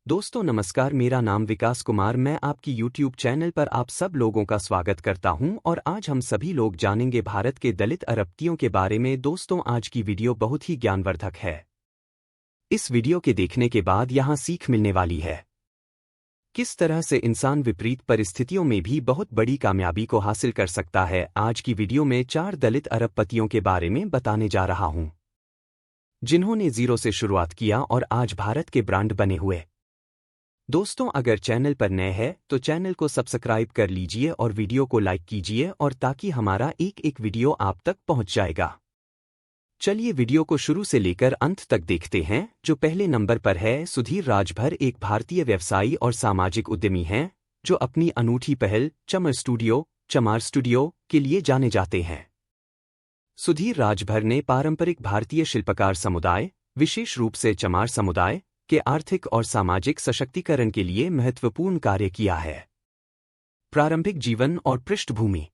दोस्तों नमस्कार, मेरा नाम विकास कुमार। मैं आपकी YouTube चैनल पर आप सब लोगों का स्वागत करता हूं और आज हम सभी लोग जानेंगे भारत के दलित अरबपतियों के बारे में। दोस्तों, आज की वीडियो बहुत ही ज्ञानवर्धक है। इस वीडियो के देखने के बाद यहां सीख मिलने वाली है किस तरह से इंसान विपरीत परिस्थितियों में भी बहुत बड़ी कामयाबी को हासिल कर सकता है। आज की वीडियो में 4 दलित अरबपतियों के बारे में बताने जा रहा हूं जिन्होंने जीरो से शुरुआत किया और आज भारत के ब्रांड बने हुए। दोस्तों, अगर चैनल पर नए हैं तो चैनल को सब्सक्राइब कर लीजिए और वीडियो को लाइक कीजिए और ताकि हमारा एक वीडियो आप तक पहुंच जाएगा। चलिए वीडियो को शुरू से लेकर अंत तक देखते हैं। जो पहले नंबर पर है, सुधीर राजभर एक भारतीय व्यवसायी और सामाजिक उद्यमी हैं जो अपनी अनूठी पहल चमार स्टूडियो के लिए जाने जाते हैं। सुधीर राजभर ने पारंपरिक भारतीय शिल्पकार समुदाय, विशेष रूप से चमार समुदाय के आर्थिक और सामाजिक सशक्तिकरण के लिए महत्वपूर्ण कार्य किया है। प्रारंभिक जीवन और पृष्ठभूमि।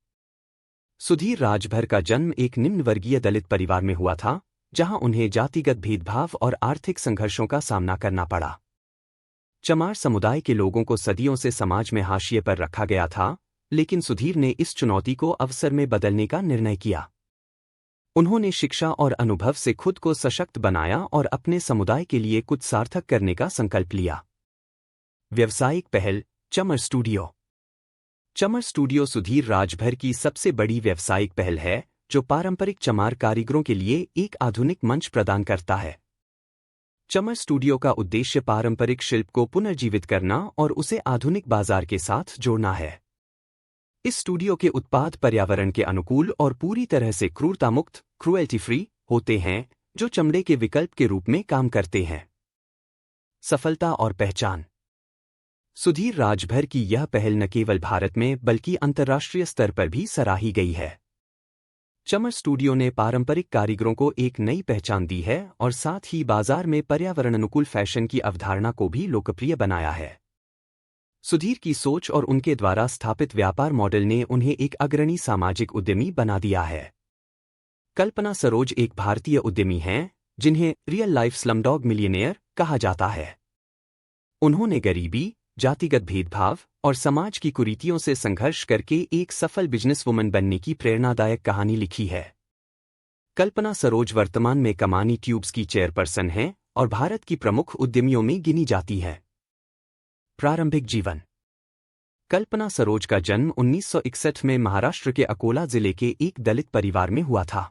सुधीर राजभर का जन्म एक निम्न वर्गीय दलित परिवार में हुआ था, जहां उन्हें जातिगत भेदभाव और आर्थिक संघर्षों का सामना करना पड़ा। चमार समुदाय के लोगों को सदियों से समाज में हाशिए पर रखा गया था, लेकिन सुधीर ने इस चुनौती को अवसर में बदलने का निर्णय किया। उन्होंने शिक्षा और अनुभव से खुद को सशक्त बनाया और अपने समुदाय के लिए कुछ सार्थक करने का संकल्प लिया। व्यावसायिक पहल चमर स्टूडियो। चमर स्टूडियो सुधीर राजभर की सबसे बड़ी व्यावसायिक पहल है, जो पारंपरिक चमार कारीगरों के लिए एक आधुनिक मंच प्रदान करता है। चमर स्टूडियो का उद्देश्य पारंपरिक शिल्प को पुनर्जीवित करना और उसे आधुनिक बाजार के साथ जोड़ना है। इस स्टूडियो के उत्पाद पर्यावरण के अनुकूल और पूरी तरह से क्रूरता मुक्त क्रूएल्टी फ्री होते हैं, जो चमड़े के विकल्प के रूप में काम करते हैं। सफलता और पहचान। सुधीर राजभर की यह पहल न केवल भारत में बल्कि अंतर्राष्ट्रीय स्तर पर भी सराही गई है। चमर स्टूडियो ने पारंपरिक कारीगरों को एक नई पहचान दी है और साथ ही बाजार में पर्यावरण अनुकूल फैशन की अवधारणा को भी लोकप्रिय बनाया है। सुधीर की सोच और उनके द्वारा स्थापित व्यापार मॉडल ने उन्हें एक अग्रणी सामाजिक उद्यमी बना दिया है। कल्पना सरोज एक भारतीय उद्यमी हैं, जिन्हें रियल लाइफ स्लमडॉग मिलियनेयर कहा जाता है। उन्होंने गरीबी, जातिगत भेदभाव और समाज की कुरीतियों से संघर्ष करके एक सफल बिजनेसवुमन बनने की प्रेरणादायक कहानी लिखी है। कल्पना सरोज वर्तमान में कमानी ट्यूब्स की चेयरपर्सन हैं और भारत की प्रमुख उद्यमियों में गिनी जाती है। प्रारंभिक जीवन। कल्पना सरोज का जन्म 1961 में महाराष्ट्र के अकोला जिले के एक दलित परिवार में हुआ था।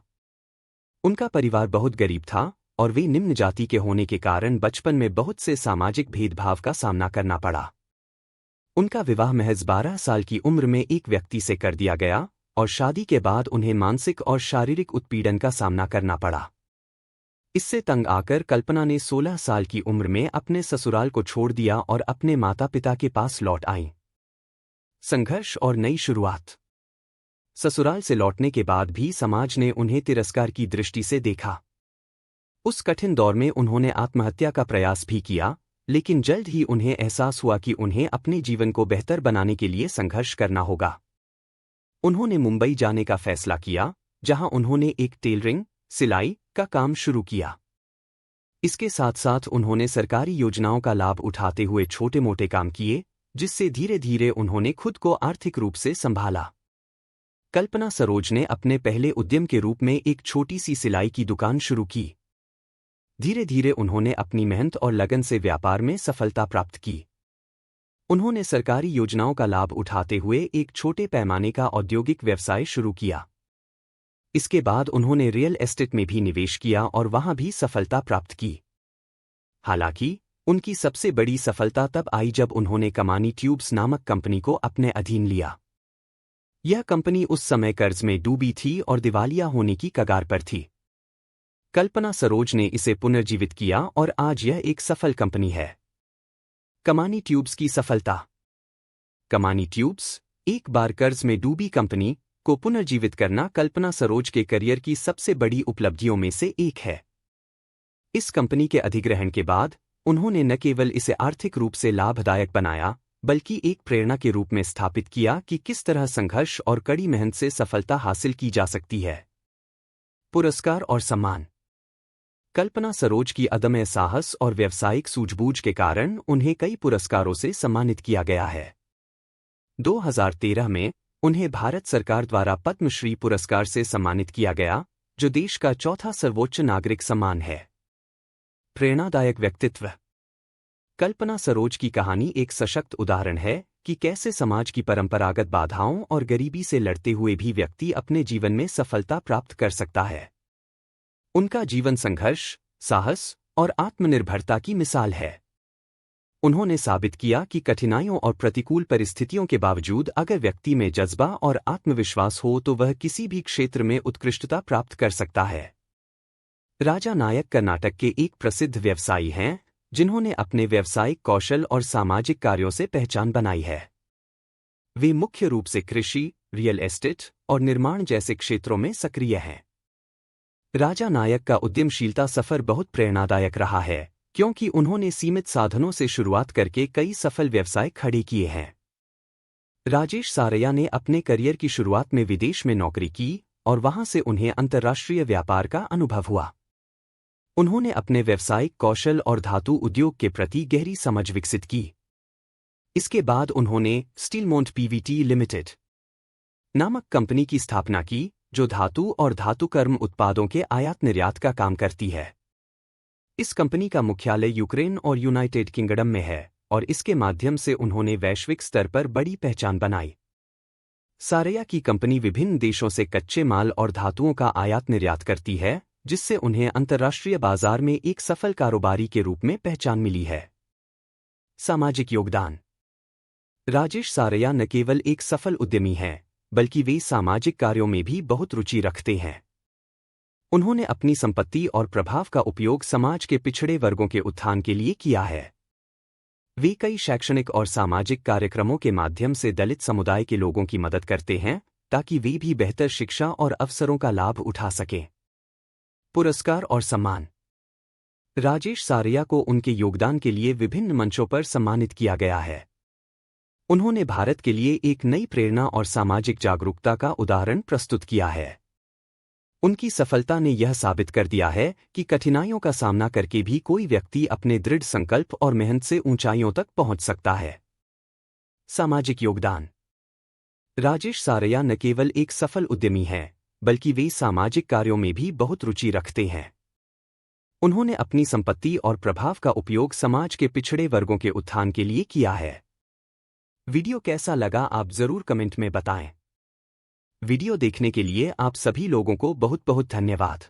उनका परिवार बहुत गरीब था और वे निम्न जाति के होने के कारण बचपन में बहुत से सामाजिक भेदभाव का सामना करना पड़ा। उनका विवाह महज 12 साल की उम्र में एक व्यक्ति से कर दिया गया और शादी के बाद उन्हें मानसिक और शारीरिक उत्पीड़न का सामना करना पड़ा। इससे तंग आकर कल्पना ने 16 साल की उम्र में अपने ससुराल को छोड़ दिया और अपने माता पिता के पास लौट आईं। संघर्ष और नई शुरुआत। ससुराल से लौटने के बाद भी समाज ने उन्हें तिरस्कार की दृष्टि से देखा। उस कठिन दौर में उन्होंने आत्महत्या का प्रयास भी किया, लेकिन जल्द ही उन्हें एहसास हुआ कि उन्हें अपने जीवन को बेहतर बनाने के लिए संघर्ष करना होगा। उन्होंने मुंबई जाने का फैसला किया, जहां उन्होंने एक टेलरिंग सिलाई का काम शुरू किया। इसके साथ साथ उन्होंने सरकारी योजनाओं का लाभ उठाते हुए छोटे मोटे काम किए, जिससे धीरे धीरे उन्होंने खुद को आर्थिक रूप से संभाला। कल्पना सरोज ने अपने पहले उद्यम के रूप में एक छोटी सी सिलाई की दुकान शुरू की। धीरे धीरे उन्होंने अपनी मेहनत और लगन से व्यापार में सफलता प्राप्त की। उन्होंने सरकारी योजनाओं का लाभ उठाते हुए एक छोटे पैमाने का औद्योगिक व्यवसाय शुरू किया। इसके बाद उन्होंने रियल एस्टेट में भी निवेश किया और वहां भी सफलता प्राप्त की। हालांकि उनकी सबसे बड़ी सफलता तब आई जब उन्होंने कमानी ट्यूब्स नामक कंपनी को अपने अधीन लिया। यह कंपनी उस समय कर्ज में डूबी थी और दिवालिया होने की कगार पर थी। कल्पना सरोज ने इसे पुनर्जीवित किया और आज यह एक सफल कंपनी है। कमानी ट्यूब्स की सफलता। कमानी ट्यूब्स, एक बार कर्ज में डूबी कंपनी को पुनर्जीवित करना कल्पना सरोज के करियर की सबसे बड़ी उपलब्धियों में से एक है। इस कंपनी के अधिग्रहण के बाद उन्होंने न केवल इसे आर्थिक रूप से लाभदायक बनाया, बल्कि एक प्रेरणा के रूप में स्थापित किया कि किस तरह संघर्ष और कड़ी मेहनत से सफलता हासिल की जा सकती है। पुरस्कार और सम्मान। कल्पना सरोज की अदम्य साहस और व्यावसायिक सूझबूझ के कारण उन्हें कई पुरस्कारों से सम्मानित किया गया है। 2013 में उन्हें भारत सरकार द्वारा पद्मश्री पुरस्कार से सम्मानित किया गया, जो देश का चौथा सर्वोच्च नागरिक सम्मान है। प्रेरणादायक व्यक्तित्व। कल्पना सरोज की कहानी एक सशक्त उदाहरण है कि कैसे समाज की परंपरागत बाधाओं और गरीबी से लड़ते हुए भी व्यक्ति अपने जीवन में सफलता प्राप्त कर सकता है। उनका जीवन संघर्ष, साहस और आत्मनिर्भरता की मिसाल है। उन्होंने साबित किया कि कठिनाइयों और प्रतिकूल परिस्थितियों के बावजूद अगर व्यक्ति में जज्बा और आत्मविश्वास हो तो वह किसी भी क्षेत्र में उत्कृष्टता प्राप्त कर सकता है। राजा नायक कर्नाटक के एक प्रसिद्ध व्यवसायी हैं, जिन्होंने अपने व्यावसायिक कौशल और सामाजिक कार्यों से पहचान बनाई है। वे मुख्य रूप से कृषि, रियल एस्टेट और निर्माण जैसे क्षेत्रों में सक्रिय हैं। राजा नायक का उद्यमशीलता सफर बहुत प्रेरणादायक रहा है, क्योंकि उन्होंने सीमित साधनों से शुरुआत करके कई सफल व्यवसाय खड़े किए हैं। राजेश सारया ने अपने करियर की शुरुआत में विदेश में नौकरी की और वहां से उन्हें अंतर्राष्ट्रीय व्यापार का अनुभव हुआ। उन्होंने अपने व्यावसायिक कौशल और धातु उद्योग के प्रति गहरी समझ विकसित की। इसके बाद उन्होंने स्टीलमोंट पीवीटी लिमिटेड नामक कंपनी की स्थापना की, जो धातु और धातुकर्म उत्पादों के आयात निर्यात का काम करती है। इस कंपनी का मुख्यालय यूक्रेन और यूनाइटेड किंगडम में है और इसके माध्यम से उन्होंने वैश्विक स्तर पर बड़ी पहचान बनाई। सारया की कंपनी विभिन्न देशों से कच्चे माल और धातुओं का आयात निर्यात करती है, जिससे उन्हें अंतर्राष्ट्रीय बाजार में एक सफल कारोबारी के रूप में पहचान मिली है। सामाजिक योगदान। राजेश सारया न केवल एक सफल उद्यमी हैं, बल्कि वे सामाजिक कार्यों में भी बहुत रुचि रखते हैं। उन्होंने अपनी संपत्ति और प्रभाव का उपयोग समाज के पिछड़े वर्गों के उत्थान के लिए किया है। वे कई शैक्षणिक और सामाजिक कार्यक्रमों के माध्यम से दलित समुदाय के लोगों की मदद करते हैं, ताकि वे भी बेहतर शिक्षा और अवसरों का लाभ उठा सकें। पुरस्कार और सम्मान। राजेश सारया को उनके योगदान के लिए विभिन्न मंचों पर सम्मानित किया गया है। उन्होंने भारत के लिए एक नई प्रेरणा और सामाजिक जागरूकता का उदाहरण प्रस्तुत किया है। उनकी सफलता ने यह साबित कर दिया है कि कठिनाइयों का सामना करके भी कोई व्यक्ति अपने दृढ़ संकल्प और मेहनत से ऊंचाइयों तक पहुंच सकता है। सामाजिक योगदान। राजेश सारया न केवल एक सफल उद्यमी हैं, बल्कि वे सामाजिक कार्यों में भी बहुत रुचि रखते हैं। उन्होंने अपनी संपत्ति और प्रभाव का उपयोग समाज के पिछड़े वर्गों के उत्थान के लिए किया है। वीडियो कैसा लगा आप जरूर कमेंट में बताएं। वीडियो देखने के लिए आप सभी लोगों को बहुत बहुत धन्यवाद।